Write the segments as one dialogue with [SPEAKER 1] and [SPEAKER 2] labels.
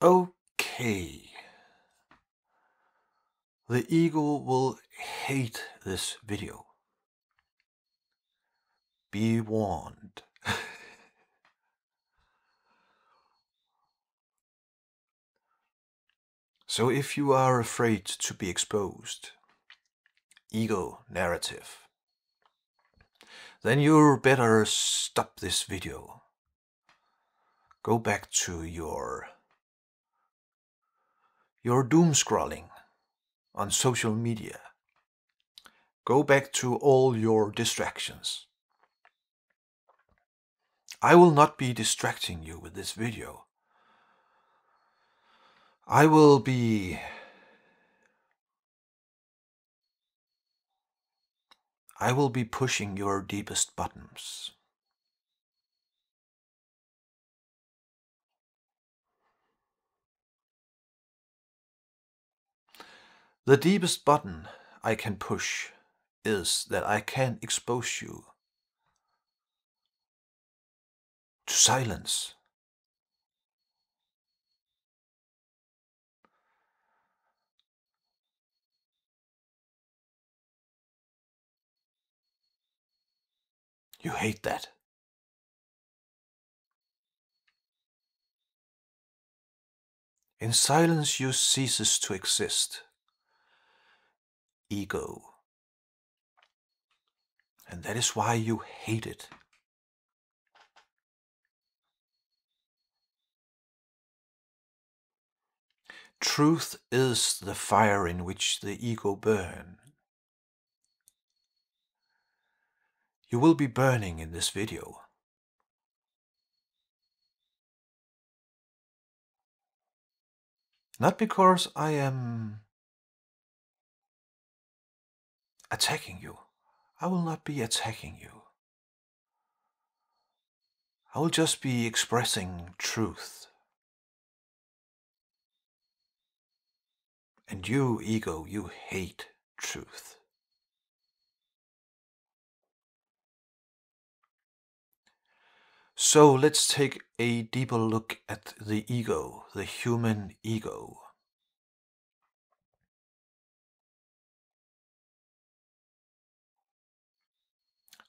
[SPEAKER 1] Okay. The ego will hate this video. Be warned. So if you are afraid to be exposed, ego narrative, then you better stop this video. Go back to your doom scrolling on social media. Go back to all your distractions. I will not be distracting you with this video. I will be pushing your deepest buttons. The deepest button I can push is that I can expose you to silence. You hate that. In silence you ceases to exist. Ego. And that is why you hate it. Truth is the fire in which the ego burns. You will be burning in this video. Not because I am attacking you. I will not be attacking you. I will just be expressing truth. And you, ego, you hate truth. So let's take a deeper look at the ego, the human ego.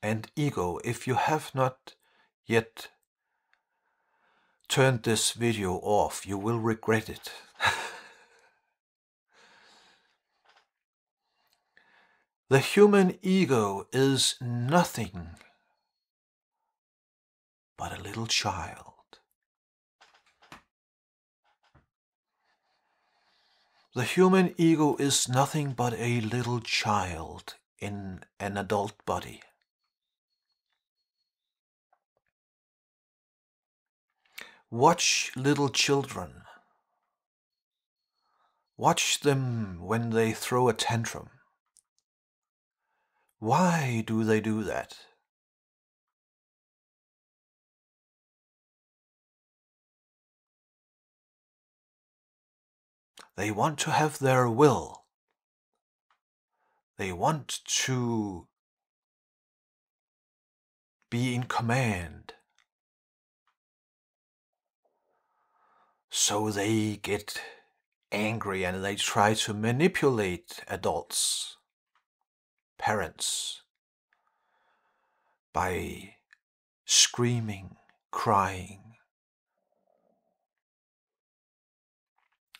[SPEAKER 1] And ego, if you have not yet turned this video off, you will regret it. The human ego is nothing but a little child. The human ego is nothing but a little child in an adult body. Watch little children. Watch them when they throw a tantrum. Why do they do that? They want to have their will. They want to be in command. So they get angry and they try to manipulate adults, parents, by screaming, crying.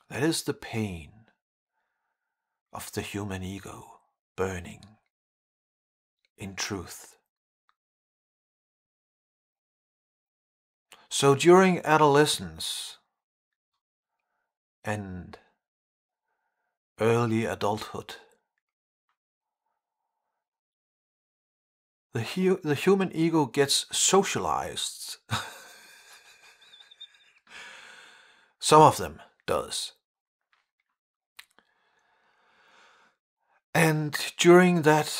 [SPEAKER 1] That is the pain of the human ego burning in truth. So during adolescence and early adulthood, the human ego gets socialized. Some of them does. And during that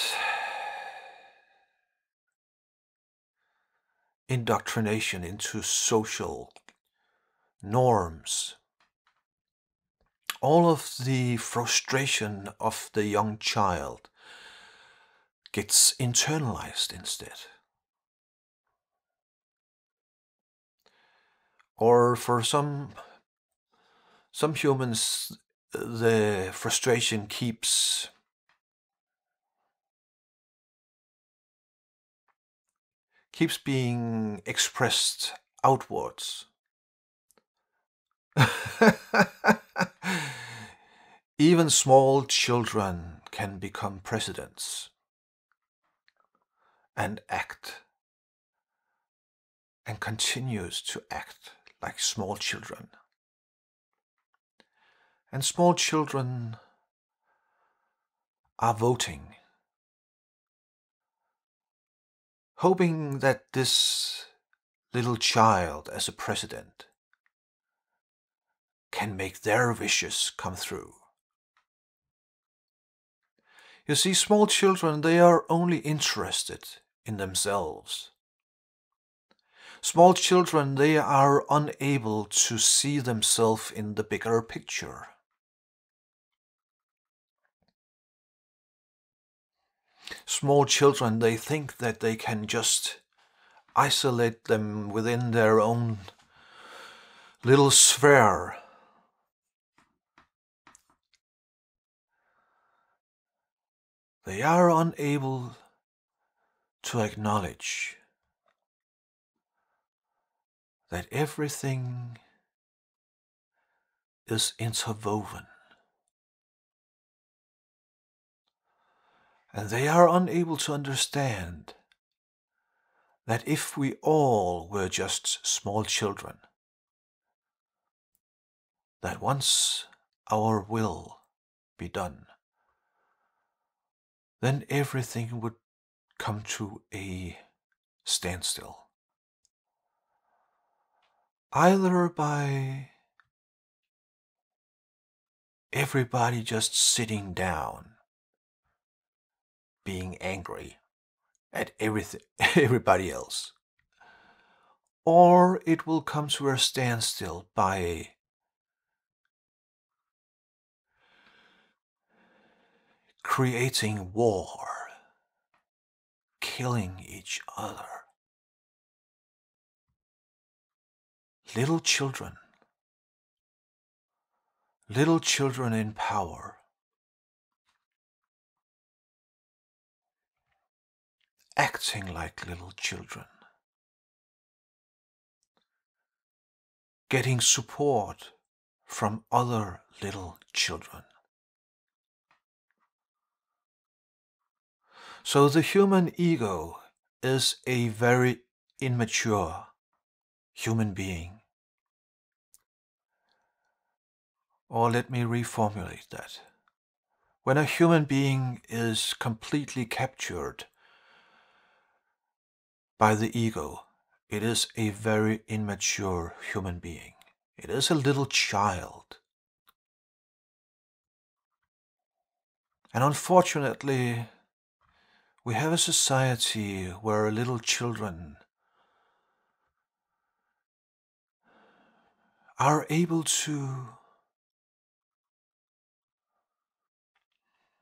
[SPEAKER 1] indoctrination into social norms, all of the frustration of the young child gets internalized instead. Or for some Some humans, the frustration keeps being expressed outwards. Even small children can become presidents and act and continues to act like small children. And small children are voting, hoping that this little child as a president can make their wishes come true. You see, small children, they are only interested in themselves. Small children, they are unable to see themselves in the bigger picture. Small children, they think that they can just isolate them within their own little sphere. They are unable to acknowledge that everything is interwoven. And they are unable to understand that if we all were just small children, that once our will be done, then everything would come to a standstill. Either by everybody just sitting down, being angry at everybody else, or it will come to a standstill by creating war, killing each other. Little children in power, acting like little children, getting support from other little children. So the human ego is a very immature human being. Or let me reformulate that. When a human being is completely captured by the ego, it is a very immature human being. It is a little child. And unfortunately, we have a society where little children are able to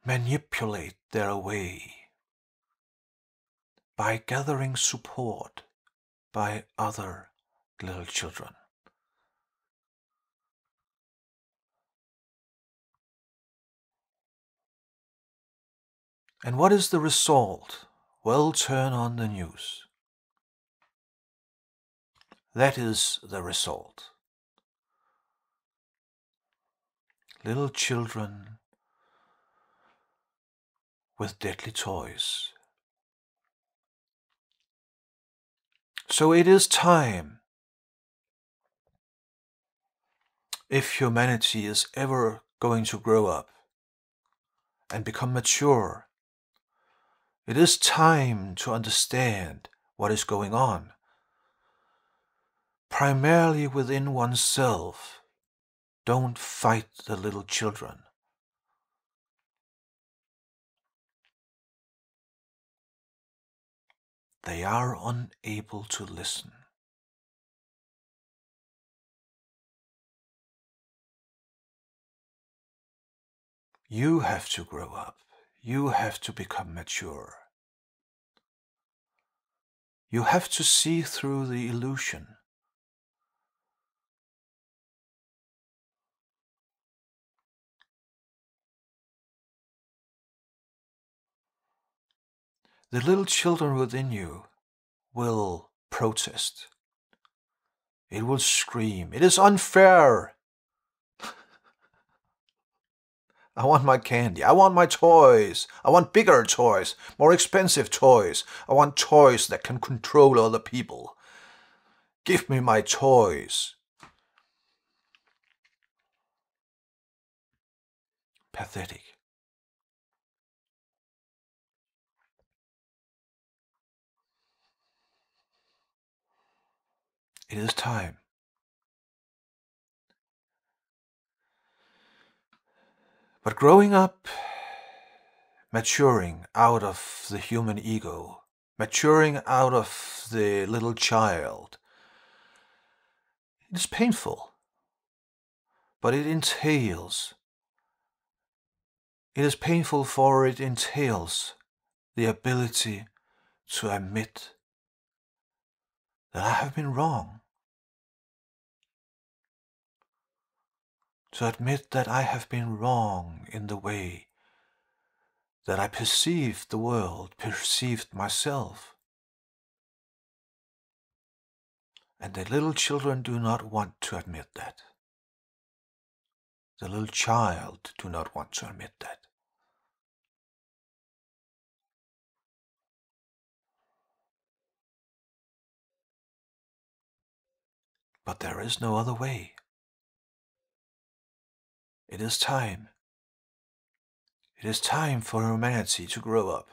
[SPEAKER 1] manipulate their way by gathering support by other little children. And what is the result? Well, turn on the news. That is the result. Little children with deadly toys. So it is time, if humanity is ever going to grow up and become mature, it is time to understand what is going on, primarily within oneself. Don't fight the little children. They are unable to listen. You have to grow up. You have to become mature. You have to see through the illusion. the little children within you will protest. It will scream, "It is unfair! I want my candy. I want my toys. I want bigger toys, more expensive toys. I want toys that can control other people. Give me my toys." Pathetic. It is time. But growing up, maturing out of the human ego, maturing out of the little child, it is painful, but it entails. It is painful, for it entails the ability to admit that I have been wrong. To admit that I have been wrong in the way that I perceived the world, perceived myself. And the little children do not want to admit that. The little child do not want to admit that. But there is no other way. It is time. It is time for humanity to grow up.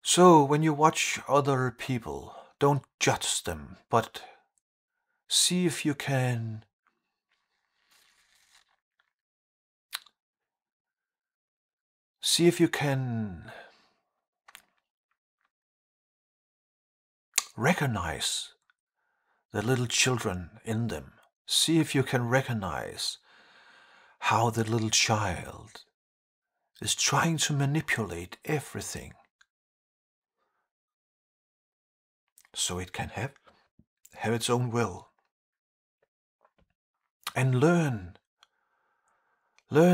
[SPEAKER 1] So when you watch other people, don't judge them, but see if you can recognize the little children in them. See if you can recognize how the little child is trying to manipulate everything so it can have its own will. And learn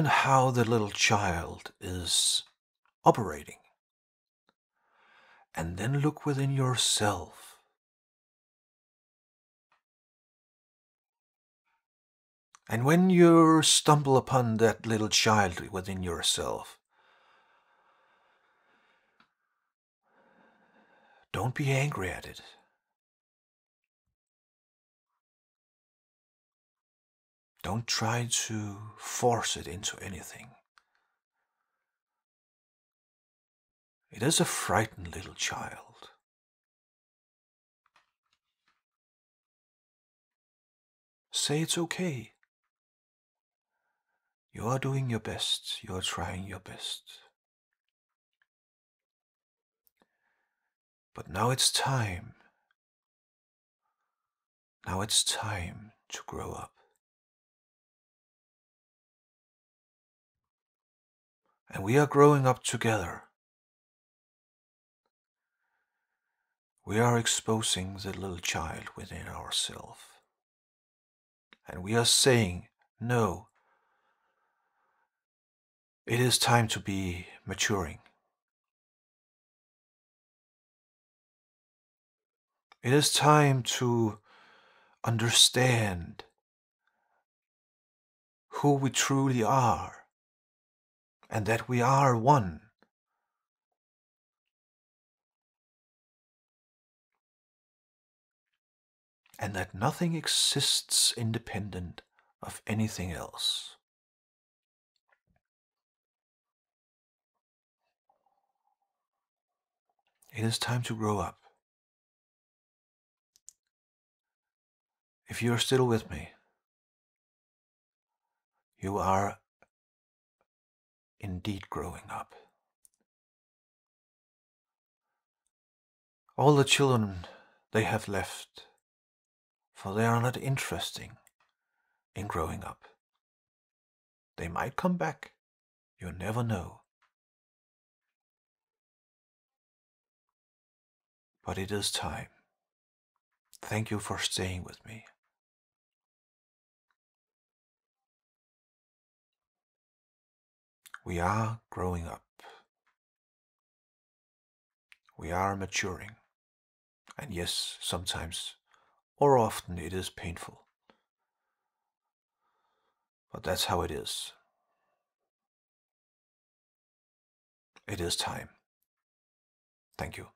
[SPEAKER 1] how the little child is operating. And then look within yourself. And when you stumble upon that little child within yourself, don't be angry at it. Don't try to force it into anything. It is a frightened little child. Say it's okay. You are doing your best. You are trying your best. But now it's time. Now it's time to grow up. And we are growing up together. We are exposing the little child within ourselves. And we are saying, no, it is time to be maturing. It is time to understand who we truly are and that we are one. And that nothing exists independent of anything else. It is time to grow up. If you are still with me, you are indeed growing up. All the children they have left, for they are not interesting in growing up. They might come back, you never know. But it is time. Thank you for staying with me. We are growing up. We are maturing. And yes, sometimes, or often, it is painful. But that's how it is. It is time. Thank you.